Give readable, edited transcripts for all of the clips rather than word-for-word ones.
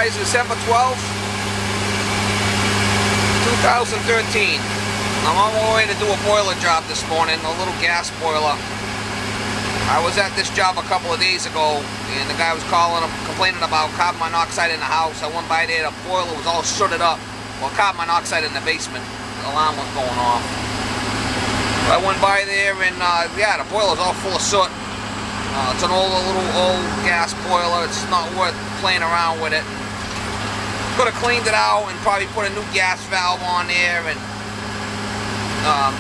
guys, December 12th, 2013. I'm on my way to do a boiler job this morning, a little gas boiler. I was at this job a couple of days ago, and the guy was complaining about carbon monoxide in the house. I went by there, the boiler was all sooted up. Well, carbon monoxide in the basement. The alarm was going off. I went by there, and yeah, the boiler's all full of soot. It's an little old gas boiler. It's not worth playing around with it. Could have cleaned it out and probably put a new gas valve on there and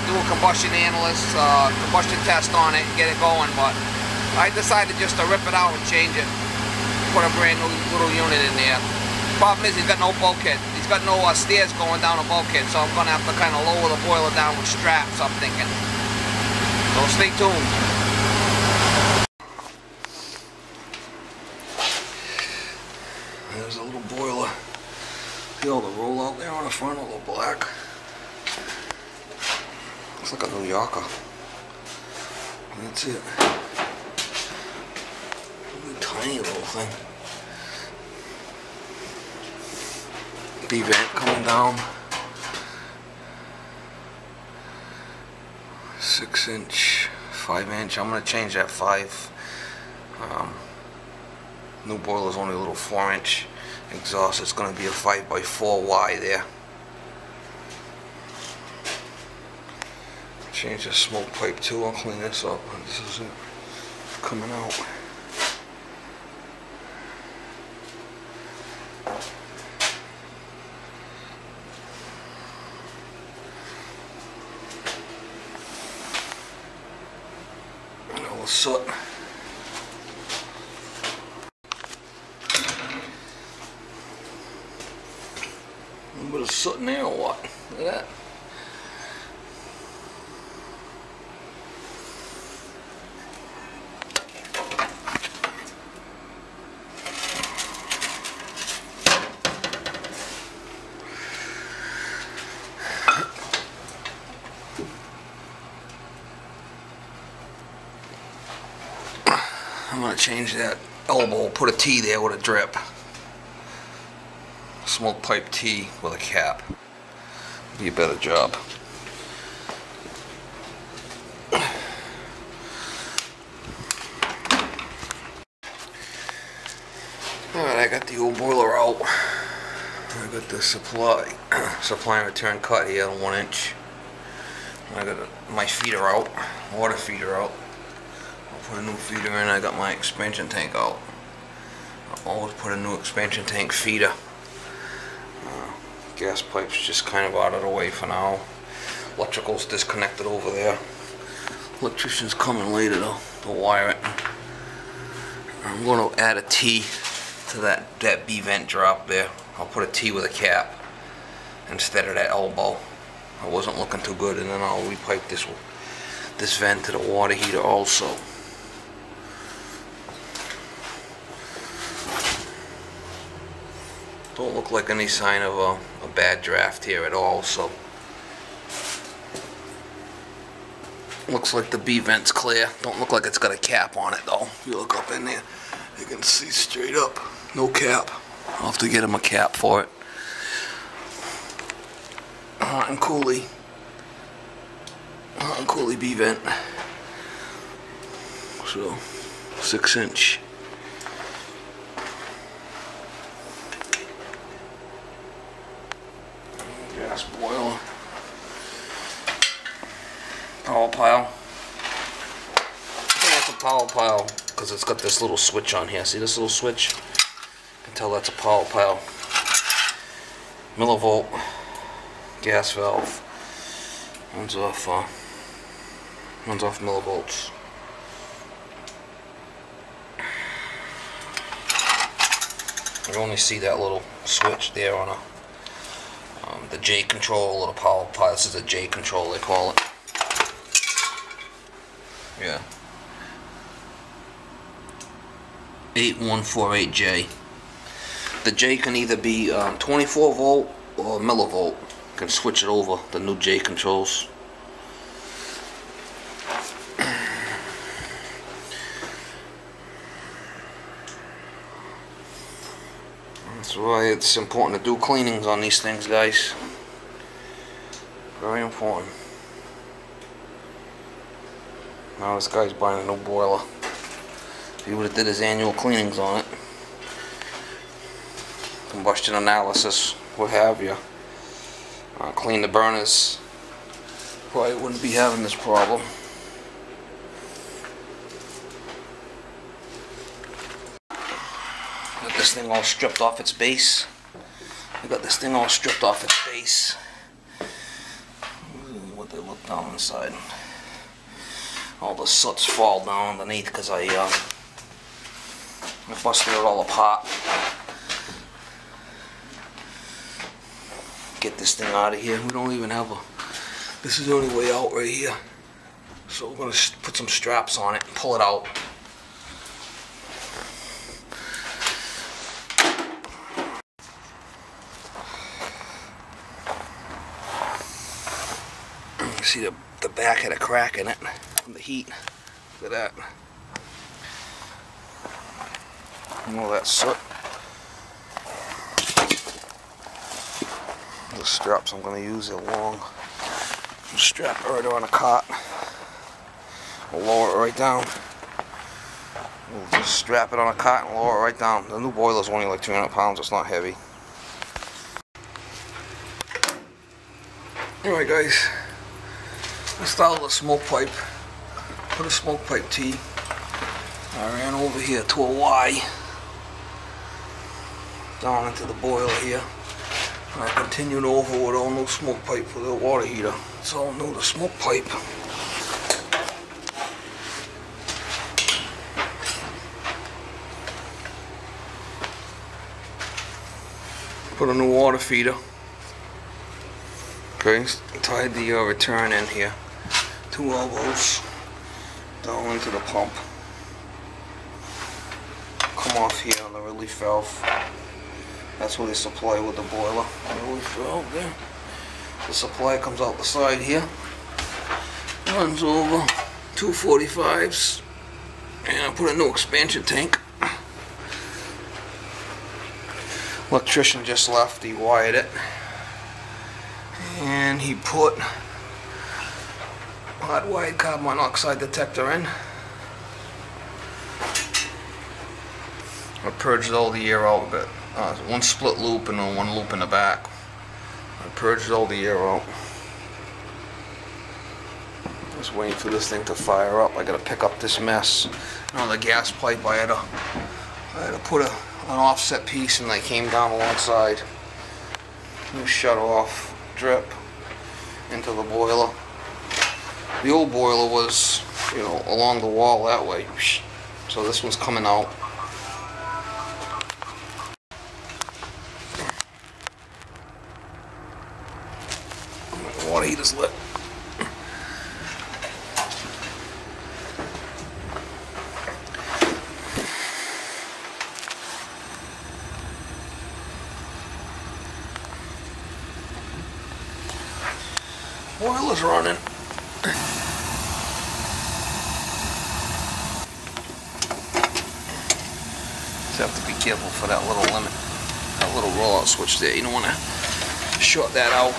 do a combustion combustion test on it and get it going. But I decided just to rip it out and change it. Put a brand new little unit in there. Problem is, he's got no bulkhead. He's got no stairs going down a bulkhead, so I'm gonna have to kind of lower the boiler down with straps, I'm thinking. So stay tuned. There's a little boiler. See all the roll out there on the front, a little black. Looks like a New Yorker. That's it. A tiny little thing. B-vent coming down. 6-inch, 5-inch. I'm gonna change that 5. New boiler's only a little 4-inch exhaust. It's going to be a 5x4Y there. Change the smoke pipe too. I'll clean this up. This is it coming out. All the soot. A little bit of soot in there or what? Look at that. I'm going to change that elbow, put a T there with a drip. Smoke pipe T with a cap. Be a better job. Alright, I got the old boiler out. I got the supply and return cut here on 1-inch. I got my feeder out, water feeder out. I'll put a new feeder in. I got my expansion tank out. I'll always put a new expansion tank feeder. Gas pipe's just kind of out of the way for now. Electrical's disconnected over there. Electrician's coming later though to wire it. I'm going to add a T to that B vent drop there. I'll put a T with a cap instead of that elbow. I wasn't looking too good, and then I'll repipe this vent to the water heater also. Don't look like any sign of a bad draft here at all, so looks like the B vent's clear. Don't look like it's got a cap on it though. If you look up in there, you can see straight up, no cap. I'll have to get him a cap for it. Hot and coolie B vent. So 6-inch. Gas boiler. Power pile. I think that's a power pile because it's got this little switch on here. See this little switch? You can tell that's a power pile. Millivolt gas valve. Runs off millivolts. You only see that little switch there on the J control or the power pile. This is a J control, they call it. Yeah. 8148J. The J can either be 24 volt or millivolt. You can switch it over, the new J controls. That's why it's important to do cleanings on these things, guys. Very important. Now this guy's buying a new boiler. He would have did his annual cleanings on it. Combustion analysis, what have you. Clean the burners. Probably wouldn't be having this problem. Got this thing all stripped off its base. What they look down inside. All the soots fall down underneath because I busted it all apart. Get this thing out of here. We don't even have a... This is the only way out right here. So we're going to put some straps on it and pull it out. You see the back had a crack in it from the heat. Look at that. And all that soot. The straps I'm going to use are long. Strap it right on a cot. We'll lower it right down. We'll just strap it on a cot and lower it right down. The new boiler's only like 300 pounds. It's not heavy. Alright guys, install the smoke pipe. Put a smoke pipe T. I ran over here to a Y. Down into the boiler here. And I continued over with all new smoke pipe for the water heater. It's all new, the smoke pipe. Put a new water feeder. Okay, tied the return in here. 2 elbows down into the pump. Come off here on the relief valve. That's what they supply with the boiler. Relief valve there. The supply comes out the side here. Runs over 2 45s. And I put a new expansion tank. Electrician just left, he wired it. And he put hot wired carbon monoxide detector in. I purged all the air out of it. One split loop and then 1 loop in the back. I purged all the air out. Just waiting for this thing to fire up. I gotta pick up this mess. On the gas pipe I had to put an offset piece and they came down alongside. New shut off drip into the boiler. The old boiler was, you know, along the wall that way. So this one's coming out. The water heater's lit. Boiler's running. Just have to be careful for that little limit, that little rollout switch there. You don't want to short that out.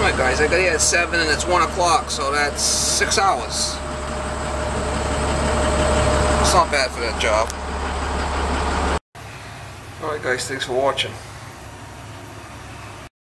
Alright guys, I got here at 7 and it's 1 o'clock, so that's 6 hours. It's not bad for that job. Alright guys, thanks for watching.